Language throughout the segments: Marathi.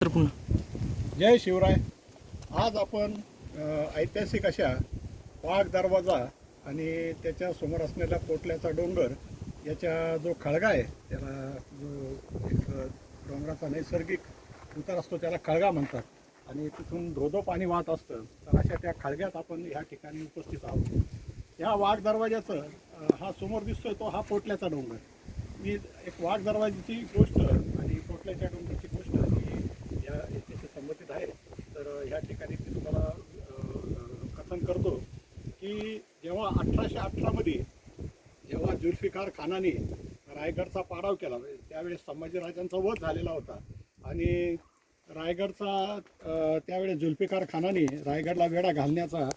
तर पुन्हा जय शिवराय. आज आपण ऐतिहासिक अशा वाघ दरवाजा आणि त्याच्या समोर असलेला पोटल्याचा डोंगर याच्या जो खळगा आहे, त्याला जो एक डोंगराचा नैसर्गिक उतार असतो त्याला खळगा म्हणतात आणि तिथून धोधो पाणी वाहत असतं. तर अशा त्या खळग्यात आपण ह्या ठिकाणी उपस्थित आहोत. ह्या वाघ दरवाजाचं हा समोर दिसतोय तो हा पोटल्याचा डोंगर. मी एक वाघ दरवाजाची गोष्ट आणि पोटल्याच्या डोंगराची गोष्ट ही याच्याशी संबंधित आहे. तर ह्या ठिकाणी मी तुम्हाला कथन करतो की जेव्हा 1818मध्ये जेव्हा जुल्फिकार खानाने रायगडचा पाडाव केला, त्यावेळेस संभाजीराजांचा वध झालेला होता आणि रायगडचा त्यावेळेस जुल्फिकार खानाने रायगडला वेढा घालण्याचा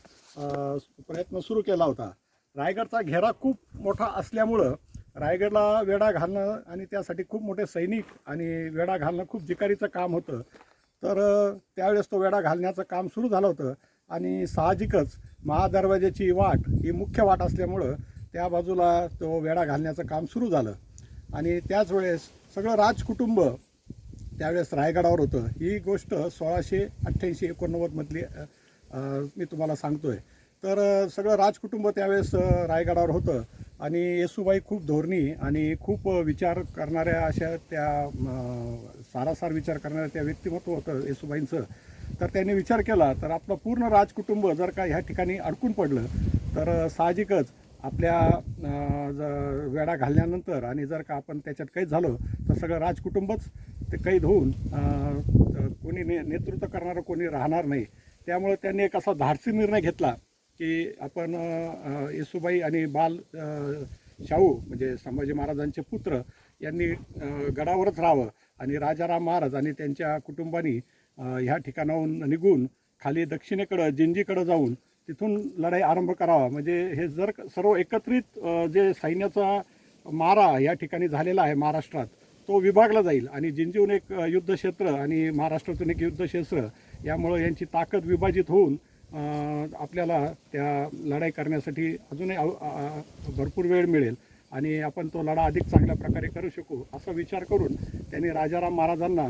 प्रयत्न सुरू केला होता. रायगडचा घेरा खूप मोठा असल्यामुळं रायगडला वेढा घालणं आणि त्यासाठी खूप मोठे सैनिक आणि वेढा घालणं खूप जिकारीचं काम होतं. तर त्यावेळेस तो वेढा घालण्याचं काम सुरू झालं होतं आणि साहजिकच महादरवाजाची वाट ही मुख्य वाट असल्यामुळं त्या बाजूला तो वेढा घालण्याचं काम सुरू झालं आणि त्याच वेळेस सगळं राजकुटुंब त्यावेळेस रायगडावर होतं. ही गोष्ट 1688-89मधली मी तुम्हाला सांगतो आहे. तर सगळं राजकुटुंब त्यावेळेस रायगडावर होतं आणि येसूबाई खूप धोरणी आणि खूप विचार करणाऱ्या अशा त्या सारासार विचार करणाऱ्या त्या व्यक्तिमत्व होतं येसूबाईंचं. तर त्यांनी विचार केला तर आपलं पूर्ण राजकुटुंब जर का ह्या ठिकाणी अडकून पडलं तर साहजिकच आपल्या वेढा घालल्यानंतर आणि जर का आपण त्याच्यात कैद झालो तर सगळं राजकुटुंबच ते कैद होऊन कोणी नेतृत्व करणारं कोणी राहणार नाही. त्यामुळे त्यांनी एक असा धाडसी निर्णय घेतला की आपण येसूबाई आणि बाल शाहू म्हणजे संभाजी महाराजांचे पुत्र यांनी गडावरच राहावं आणि राजाराम महाराज आणि त्यांच्या कुटुंबानी ह्या ठिकाणाहून निघून खाली दक्षिणेकडं जिंजीकडं जाऊन तिथून लढाई आरंभ करावा. म्हणजे हे जर सर्व एकत्रित जे सैन्याचा मारा या ठिकाणी झालेला आहे महाराष्ट्रात तो विभागला जाईल आणि जिंजीहून एक युद्धक्षेत्र आणि महाराष्ट्रातून एक युद्धक्षेत्र, यामुळं यांची ताकद विभाजित होऊन आपल्याला त्या लढाई करण्यासाठी अजूनही भरपूर वेळ मिळेल आणि आपण तो लढा अधिक चांगल्या प्रकारे करू शकू असा विचार करून त्यांनी राजाराम महाराजांना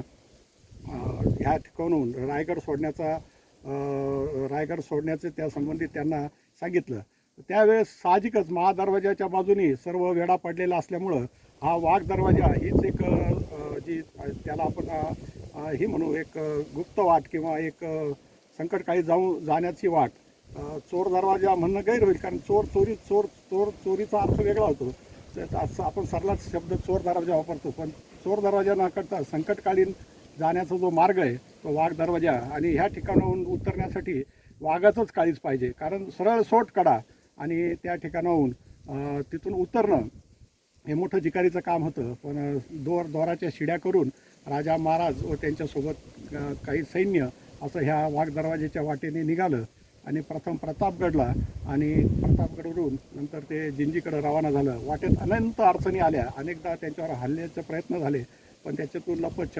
ह्या ठिकाणून रायगड सोडण्याचे त्या संबंधित त्यांना सांगितलं. त्यावेळेस साहजिकच महादरवाजाच्या बाजूनी सर्व वेढा पडलेला असल्यामुळं हा वाघ दरवाजा हीच एक जी त्याला आपण ही म्हणू एक गुप्त वाट किंवा एक संकटकाळी जाण्याची वाट. चोर दरवाजा म्हणणं गैर होईल, कारण चोरीचा अर्थ वेगळा होतो. असं आपण सरलाच शब्द चोर दरवाजा वापरतो, पण चोर दरवाजा न करता संकटकालीन जाण्याचा जो मार्ग आहे तो वाघ दरवाजा. आणि ह्या ठिकाणाहून उतरण्यासाठी वाघाचंच काळीच पाहिजे, कारण सरळ सोट कडा आणि त्या ठिकाणाहून तिथून उतरणं हे मोठं जिकारीचं काम होतं. पण दोराच्या शिड्या करून राजा महाराज व त्यांच्यासोबत काही सैन्य असं ह्या वाघ दरवाजाच्या वाटेने निघालं आणि प्रथम प्रतापगडला आणि प्रतापगडवरून नंतर ते जिंजीकडे रवाना झालं. वाटेत अनंत अडचणी आल्या, अनेकदा त्यांच्यावर हल्ल्याचे प्रयत्न झाले, पण त्याच्यातून लपत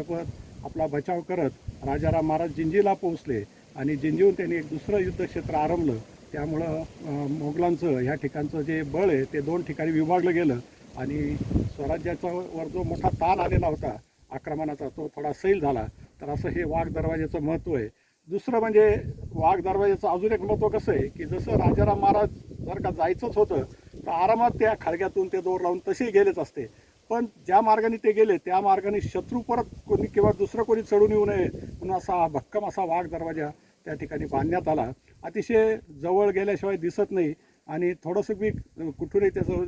आपला बचाव करत राजाराम महाराज जिंजीला पोहोचले आणि जिंजीहून त्यांनी एक दुसरं युद्धक्षेत्र आरंभलं. त्यामुळं मोगलांचं ह्या ठिकाणचं जे बळ आहे ते दोन ठिकाणी विभागलं गेलं आणि स्वराज्याचा वर जो मोठा ताण आलेला होता आक्रमणाचा तो थोडा सैल झाला. तर असं हे वाघ दरवाजाचं महत्त्व आहे. दुसरं म्हणजे वाघ दरवाजाचं अजून एक महत्त्व कसं आहे की जसं राजाराम महाराज जर का जायचंच होतं तर आरामात त्या खळग्यातून ते दोर लावून तसे गेलेच असते, पण ज्या मार्गाने ते गेले त्या मार्गाने शत्रू परत कोणी किंवा दुसरं कोणी चढून येऊ नये म्हणून असा भक्कम असा वाघ दरवाजा त्या ठिकाणी बांधण्यात आला. अतिशय जवळ गेल्याशिवाय दिसत नाही आणि थोडंसं बी कुठूनही त्याचं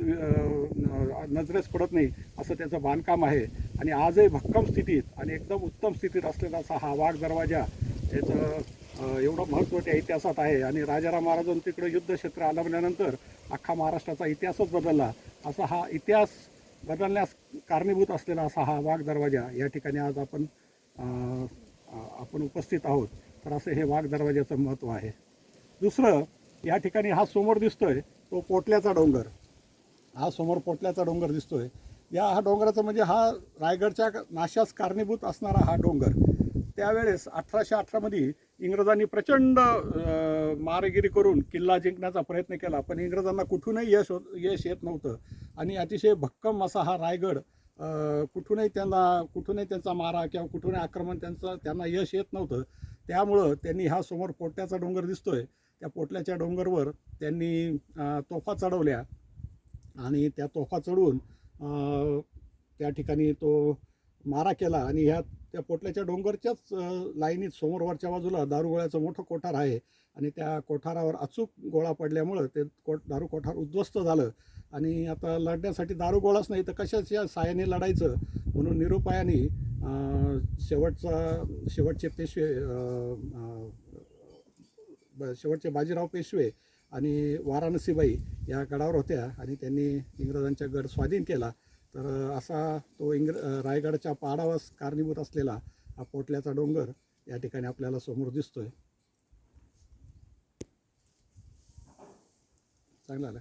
नजरेस पडत नाही असं त्याचं बांधकाम आहे आणि आजही भक्कम स्थितीत आणि एकदम उत्तम स्थितीत असलेला असा हा वाघ दरवाजा. त्याचं एवढं महत्त्व त्या इतिहासात आहे आणि राजाराम महाराजांनी तिकडं युद्धक्षेत्र आलमल्यानंतर अख्खा महाराष्ट्राचा इतिहासच बदलला. असा हा इतिहास बदलण्यास कारणीभूत असलेला असा हा वाघ दरवाजा या ठिकाणी आज आपण उपस्थित आहोत. तर असं हे वाघ दरवाजाचं महत्त्व आहे. दुसरं, या ठिकाणी हा समोर दिसतोय तो पोटल्याचा डोंगर. हा समोर पोटल्याचा डोंगर दिसतोय. हा डोंगराचा म्हणजे हा रायगडच्या नाशास कारणीभूत असणारा हा डोंगर. त्यावेळेस 1818मध्ये इंग्रजांनी प्रचंड मारगिरी करून किल्ला जिंकण्याचा प्रयत्न केला, पण इंग्रजांना कुठूनही यश येत नव्हतं आणि अतिशय भक्कम असा हा रायगड कुठूनही त्यांचा मारा किंवा कुठूनही आक्रमण त्यांना यश येत नव्हतं. त्यामुळं त्यांनी हा समोर पोटल्याचा डोंगर दिसतोय, त्या पोटल्याच्या डोंगरवर त्यांनी तोफा चढवल्या आणि त्या तोफा चढवून त्या ठिकाणी तो मारा केला. आणि त्या पोटल्याच्या डोंगरच्याच लाईनीत समोरवरच्या बाजूला दारुगोळ्याचं मोठं कोठार आहे आणि त्या कोठारावर अचूक गोळा पडल्यामुळं ते दारू कोठार उद्ध्वस्त झालं. आणि आता लढण्यासाठी दारुगोळाच नाही तर कशाच्या साहाय्याने लढायचं म्हणून निरुपायाने शेवटचे पेशवे शेवटचे बाजीराव पेशवे आणि वाराणसीबाई या गडावर होत्या आणि त्यांनी इंग्रजांचा गड स्वाधीन केला. तर असा तो रायगडच्या पहाडावर कारणीभूत असलेला हा पोटल्याचा डोंगर या ठिकाणी आपल्याला समोर दिसतोय. चांगला आला.